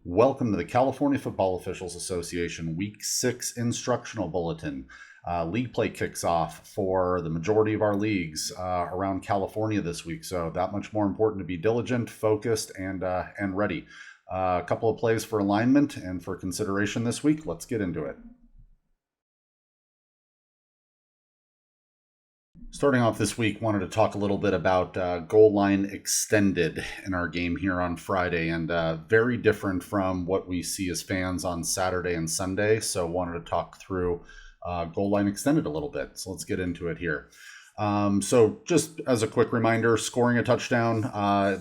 Welcome to the California Football Officials Association Week 6 Instructional Bulletin. League play kicks off for the majority of our leagues around California this week, so that much more important to be diligent, focused, and ready. A couple of plays for alignment and for consideration this week. Let's get into it. Starting off this week, wanted to talk a little bit about goal line extended in our game here on Friday, and very different from what we see as fans on Saturday and Sunday. So wanted to talk through goal line extended a little bit. So let's get into it here. So just as a quick reminder, scoring a touchdown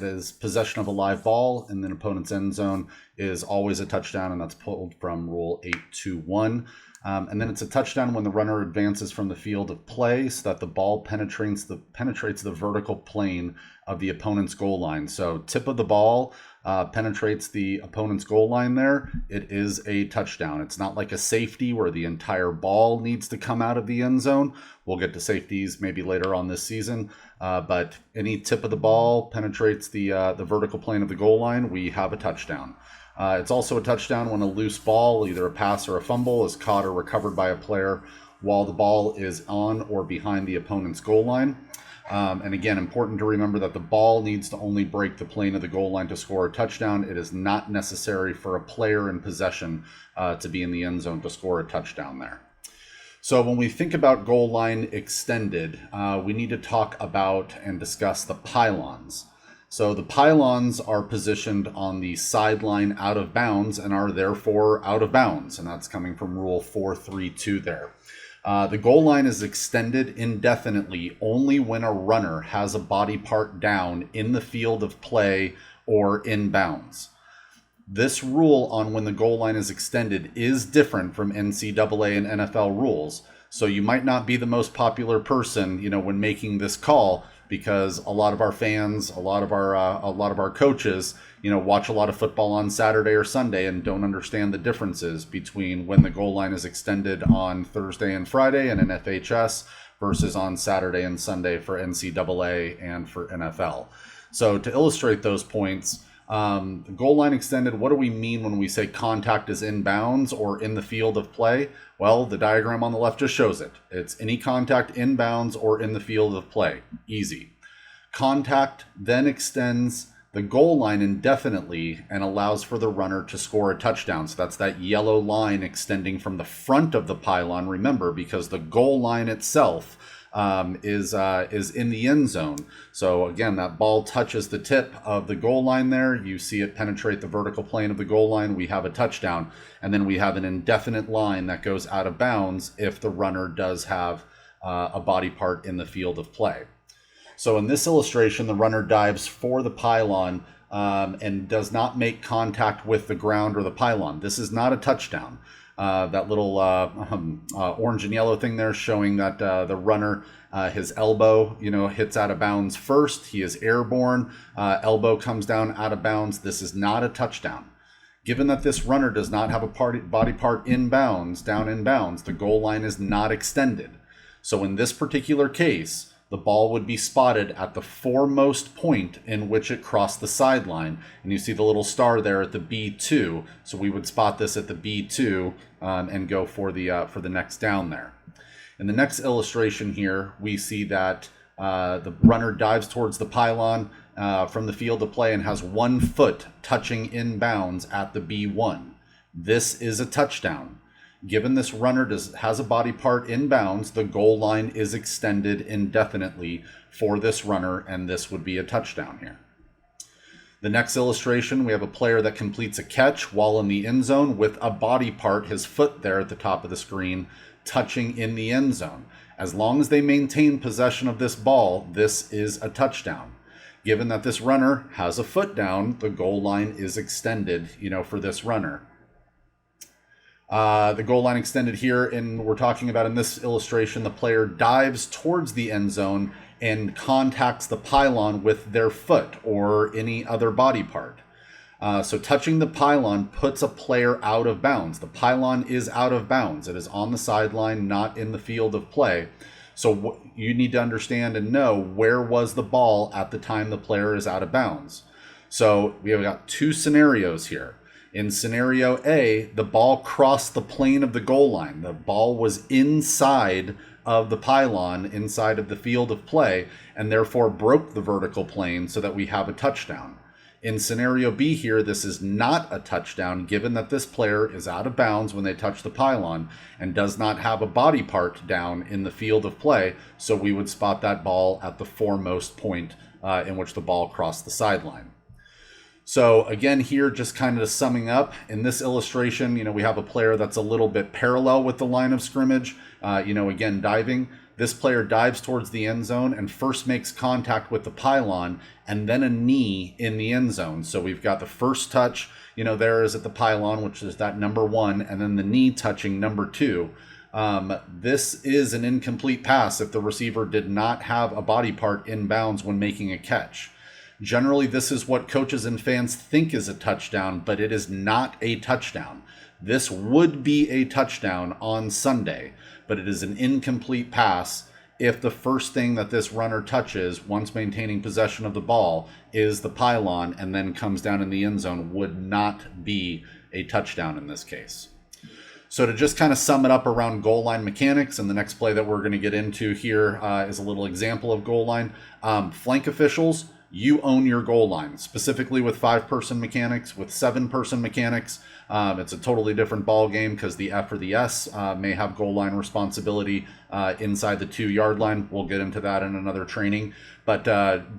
is possession of a live ball in the opponent's end zone is always a touchdown, and that's pulled from Rule 821. And then it's a touchdown when the runner advances from the field of play so that the ball penetrates the vertical plane of the opponent's goal line. So tip of the ball penetrates the opponent's goal line there. It is a touchdown. It's not like a safety where the entire ball needs to come out of the end zone. We'll get to safeties maybe later on this season. But any tip of the ball penetrates the vertical plane of the goal line, we have a touchdown. It's also a touchdown when a loose ball, either a pass or a fumble, is caught or recovered by a player while the ball is on or behind the opponent's goal line. And again, important to remember that the ball needs to only break the plane of the goal line to score a touchdown. It is not necessary for a player in possession to be in the end zone to score a touchdown there. So when we think about goal line extended, we need to talk about and discuss the pylons. So the pylons are positioned on the sideline out of bounds and are therefore out of bounds, and that's coming from Rule 432 there. The goal line is extended indefinitely only when a runner has a body part down in the field of play or in bounds. This rule on when the goal line is extended is different from NCAA and NFL rules. So you might not be the most popular person, when making this call, because a lot of our fans, a lot of our coaches, watch a lot of football on Saturday or Sunday and don't understand the differences between when the goal line is extended on Thursday and Friday in NFHS versus on Saturday and Sunday for NCAA and for NFL. So to illustrate those points, the goal line extended, what do we mean when we say contact is in bounds or in the field of play? Well, the diagram on the left just shows it. It's any contact in bounds or in the field of play. Easy. Contact then extends the goal line indefinitely and allows for the runner to score a touchdown. So that's that yellow line extending from the front of the pylon, remember, because the goal line itself is in the end zone. So again, that ball touches the tip of the goal line there. You see it penetrate the vertical plane of the goal line. We have a touchdown. And then we have an indefinite line that goes out of bounds if the runner does have a body part in the field of play. So in this illustration, the runner dives for the pylon and does not make contact with the ground or the pylon. This is not a touchdown. That little orange and yellow thing there showing that the runner, his elbow, hits out of bounds first. He is airborne. Elbow comes down out of bounds. This is not a touchdown. Given that this runner does not have a body part in bounds, down in bounds, the goal line is not extended. So in this particular case, the ball would be spotted at the foremost point in which it crossed the sideline. And you see the little star there at the B2. So we would spot this at the B2 and go for the next down there. In the next illustration here, we see that the runner dives towards the pylon from the field of play and has 1 foot touching in bounds at the B1. This is a touchdown. Given this runner has a body part in bounds, the goal line is extended indefinitely for this runner, and this would be a touchdown here. The next illustration, we have a player that completes a catch while in the end zone with a body part, his foot there at the top of the screen, touching in the end zone. As long as they maintain possession of this ball, this is a touchdown. Given that this runner has a foot down, the goal line is extended, for this runner. The goal line extended here, and we're talking about in this illustration, the player dives towards the end zone and contacts the pylon with their foot or any other body part. So touching the pylon puts a player out of bounds. The pylon is out of bounds. It is on the sideline, not in the field of play. So you need to understand and know where was the ball at the time the player is out of bounds. So we have got 2 scenarios here. In scenario A, the ball crossed the plane of the goal line. The ball was inside of the pylon, inside of the field of play, and therefore broke the vertical plane so that we have a touchdown. In scenario B here, this is not a touchdown given that this player is out of bounds when they touch the pylon and does not have a body part down in the field of play, so we would spot that ball at the foremost point in which the ball crossed the sideline. So again, here, just kind of summing up, in this illustration, we have a player that's a little bit parallel with the line of scrimmage, again, diving. This player dives towards the end zone and first makes contact with the pylon and then a knee in the end zone. So we've got the first touch, there is at the pylon, which is that number 1, and then the knee touching number 2. This is an incomplete pass if the receiver did not have a body part in bounds when making a catch. Generally, this is what coaches and fans think is a touchdown, but it is not a touchdown. This would be a touchdown on Sunday, but it is an incomplete pass if the first thing that this runner touches, once maintaining possession of the ball, is the pylon and then comes down in the end zone. Would not be a touchdown in this case. So to just kind of sum it up around goal line mechanics, and the next play that we're going to get into here is a little example of goal line. Flank officials, you own your goal line, specifically with 5-person mechanics, with 7-person mechanics. It's a totally different ball game because the F or the S may have goal line responsibility inside the 2-yard line. We'll get into that in another training. But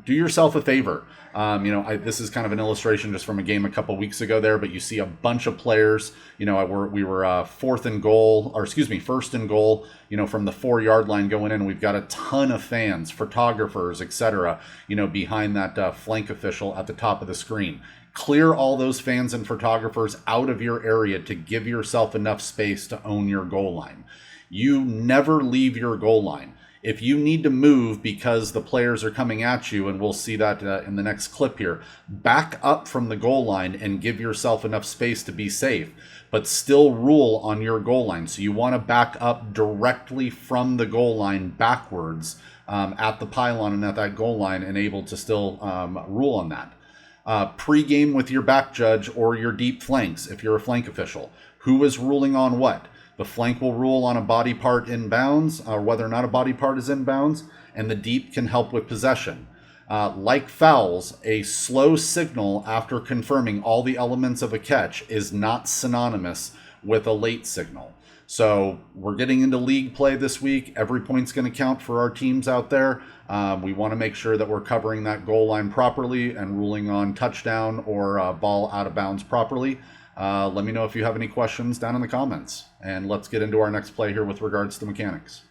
do yourself a favor. This is kind of an illustration just from a game a couple weeks ago there, but you see a bunch of players. We were first and goal, from the 4-yard line going in. We've got a ton of fans, photographers, etc. Behind that flank official at the top of the screen. Clear all those fans and photographers out of your area to give yourself enough space to own your goal line. You never leave your goal line. If you need to move because the players are coming at you, and we'll see that in the next clip here, back up from the goal line and give yourself enough space to be safe, but still rule on your goal line. So you want to back up directly from the goal line backwards at the pylon and at that goal line, and able to still rule on that. Pre-game with your back judge or your deep flanks if you're a flank official. Who is ruling on what? The flank will rule on a body part in bounds, or whether or not a body part is in bounds, and the deep can help with possession. Like fouls, a slow signal after confirming all the elements of a catch is not synonymous with a late signal. So we're getting into league play this week. Every point's going to count for our teams out there. We want to make sure that we're covering that goal line properly and ruling on touchdown or ball out of bounds properly. Let me know if you have any questions down in the comments. And let's get into our next play here with regards to mechanics.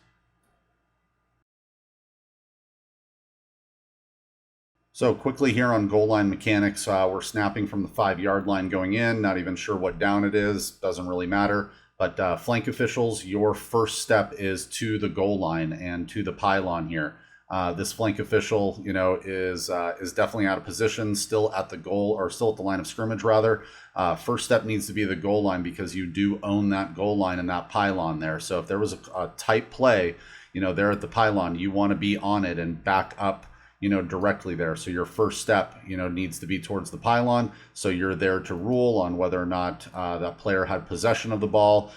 So quickly here on goal line mechanics, we're snapping from the 5-yard line going in. Not even sure what down it is. Doesn't really matter. But flank officials, your first step is to the goal line and to the pylon here. This flank official, is definitely out of position, still at the goal, or still at the line of scrimmage rather. First step needs to be the goal line because you do own that goal line and that pylon there. So if there was a tight play, there at the pylon, you want to be on it and back up, directly there. So your first step, needs to be towards the pylon. So you're there to rule on whether or not that player had possession of the ball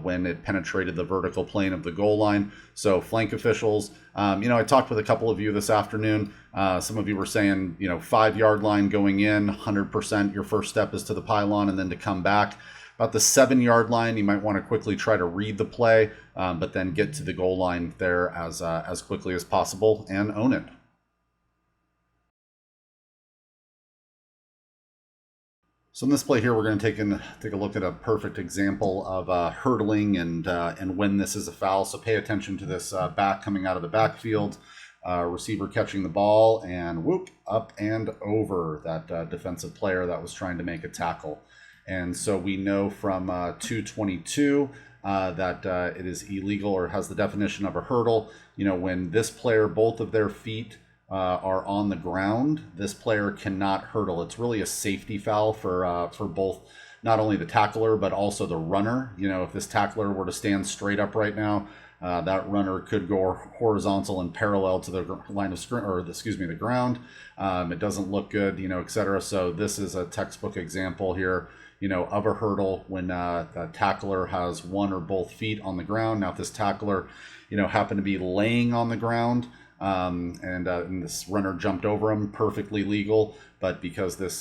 when it penetrated the vertical plane of the goal line. So flank officials, I talked with a couple of you this afternoon. Some of you were saying, 5-yard line going in, 100%, your first step is to the pylon and then to come back. About the 7-yard line, you might want to quickly try to read the play, but then get to the goal line there as quickly as possible and own it. So in this play here, we're going to take a look at a perfect example of hurdling and when this is a foul. So pay attention to this back coming out of the backfield, receiver catching the ball, and whoop, up and over that defensive player that was trying to make a tackle. And so we know from 222 that it is illegal, or has the definition of a hurdle. When this player, both of their feet are on the ground, this player cannot hurdle. It's really a safety foul for both, not only the tackler but also the runner. If this tackler were to stand straight up right now, that runner could go horizontal and parallel to the line of the ground. It doesn't look good, etc. So this is a textbook example here. of a hurdle when the tackler has one or both feet on the ground. Now, if this tackler, happened to be laying on the ground, and this runner jumped over him, perfectly legal. But because this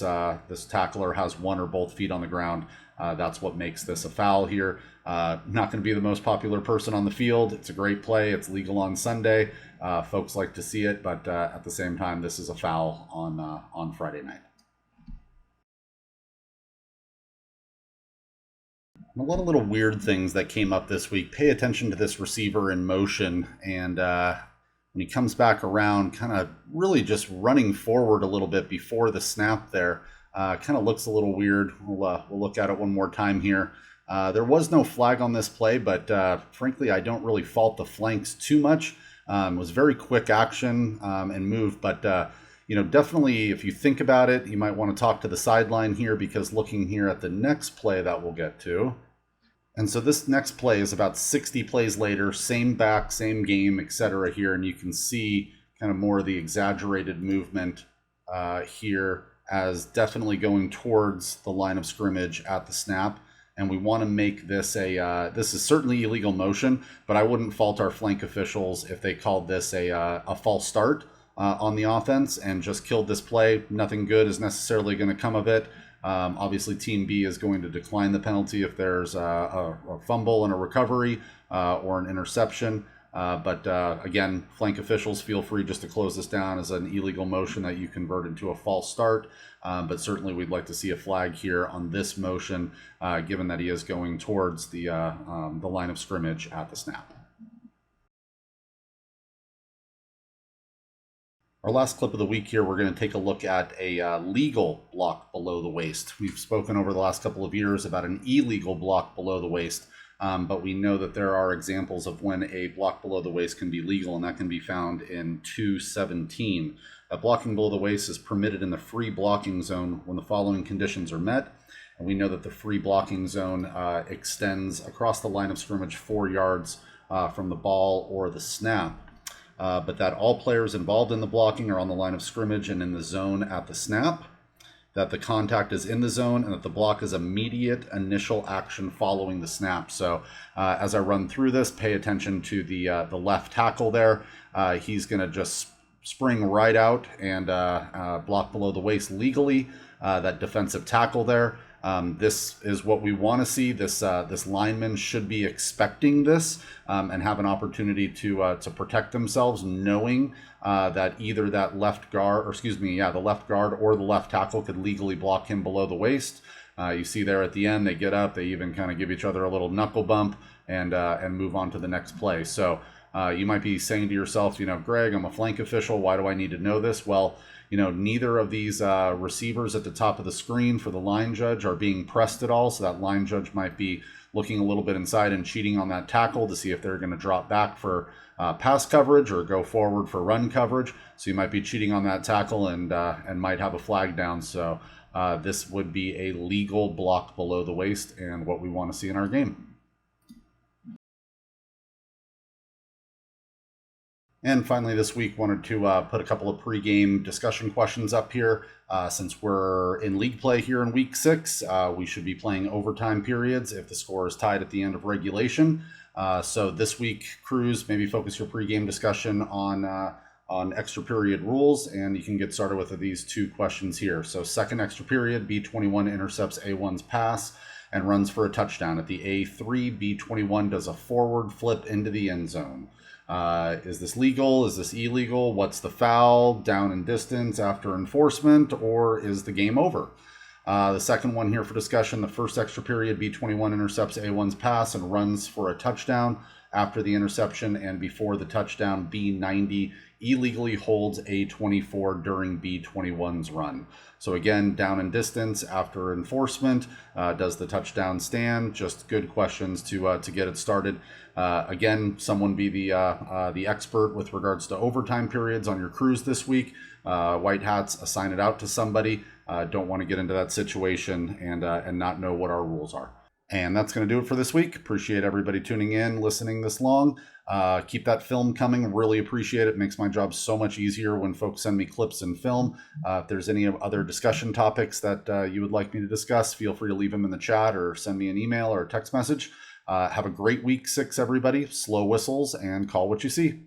tackler has one or both feet on the ground, that's what makes this a foul here. Not going to be the most popular person on the field. It's a great play. It's legal on Sunday. Folks like to see it, but at the same time, this is a foul on Friday night. A lot of little weird things that came up this week. Pay attention to this receiver in motion, and when he comes back around, kind of really just running forward a little bit before the snap there, kind of looks a little weird. We'll look at it one more time here. There was no flag on this play, but frankly, I don't really fault the flanks too much. It was very quick action and move, but definitely if you think about it, you might want to talk to the sideline here, because looking here at the next play that we'll get to. And so this next play is about 60 plays later, same back, same game, etc. here, and you can see kind of more of the exaggerated movement here as definitely going towards the line of scrimmage at the snap. And we want to make this this is certainly illegal motion, but I wouldn't fault our flank officials if they called this a false start on the offense and just killed this play. Nothing good is necessarily going to come of it. Obviously, Team B is going to decline the penalty if there's a fumble and a recovery or an interception. But again, flank officials, feel free just to close this down as an illegal motion that you convert into a false start. But certainly we'd like to see a flag here on this motion, given that he is going towards the line of scrimmage at the snap. Our last clip of the week here, we're going to take a look at a legal block below the waist. We've spoken over the last couple of years about an illegal block below the waist, but we know that there are examples of when a block below the waist can be legal, and that can be found in 217. Blocking below the waist is permitted in the free blocking zone when the following conditions are met. And we know that the free blocking zone extends across the line of scrimmage 4 yards from the ball or the snap. But that all players involved in the blocking are on the line of scrimmage and in the zone at the snap, that the contact is in the zone, and that the block is immediate initial action following the snap. So as I run through this, pay attention to the left tackle there. He's going to just spring right out and block below the waist legally, that defensive tackle there. This is what we want to see. This lineman should be expecting this and have an opportunity to protect themselves, knowing that either that left guard, the left guard or the left tackle could legally block him below the waist. You see there at the end, they get up, they even kind of give each other a little knuckle bump and move on to the next play. So you might be saying to yourself, Greg, I'm a flank official. Why do I need to know this? Well, neither of these receivers at the top of the screen for the line judge are being pressed at all. So that line judge might be looking a little bit inside and cheating on that tackle to see if they're going to drop back for pass coverage or go forward for run coverage. So you might be cheating on that tackle and might have a flag down. So this would be a legal block below the waist and what we want to see in our game. And finally, this week, wanted to put a couple of pregame discussion questions up here. Since we're in league play here in week 6, we should be playing overtime periods if the score is tied at the end of regulation. So this week, crews, maybe focus your pregame discussion on extra period rules, and you can get started with these 2 questions here. So second extra period, B21 intercepts A1's pass and runs for a touchdown. At the A3, B21 does a forward flip into the end zone. Is this legal? Is this illegal? What's the foul? Down and distance after enforcement, or is the game over? The second one here for discussion, the first extra period, B21 intercepts A1's pass and runs for a touchdown. After the interception and before the touchdown, B90 illegally holds A24 during B21's run. So again, down and distance after enforcement, does the touchdown stand? Just good questions to get it started. Again, someone be the expert with regards to overtime periods on your crews this week. White hats, assign it out to somebody. Don't want to get into that situation and not know what our rules are. And that's going to do it for this week. Appreciate everybody tuning in, listening this long. Keep that film coming. Really appreciate it. Makes my job so much easier when folks send me clips and film. If there's any other discussion topics that you would like me to discuss, feel free to leave them in the chat or send me an email or a text message. Have a great week 6, everybody. Slow whistles and call what you see.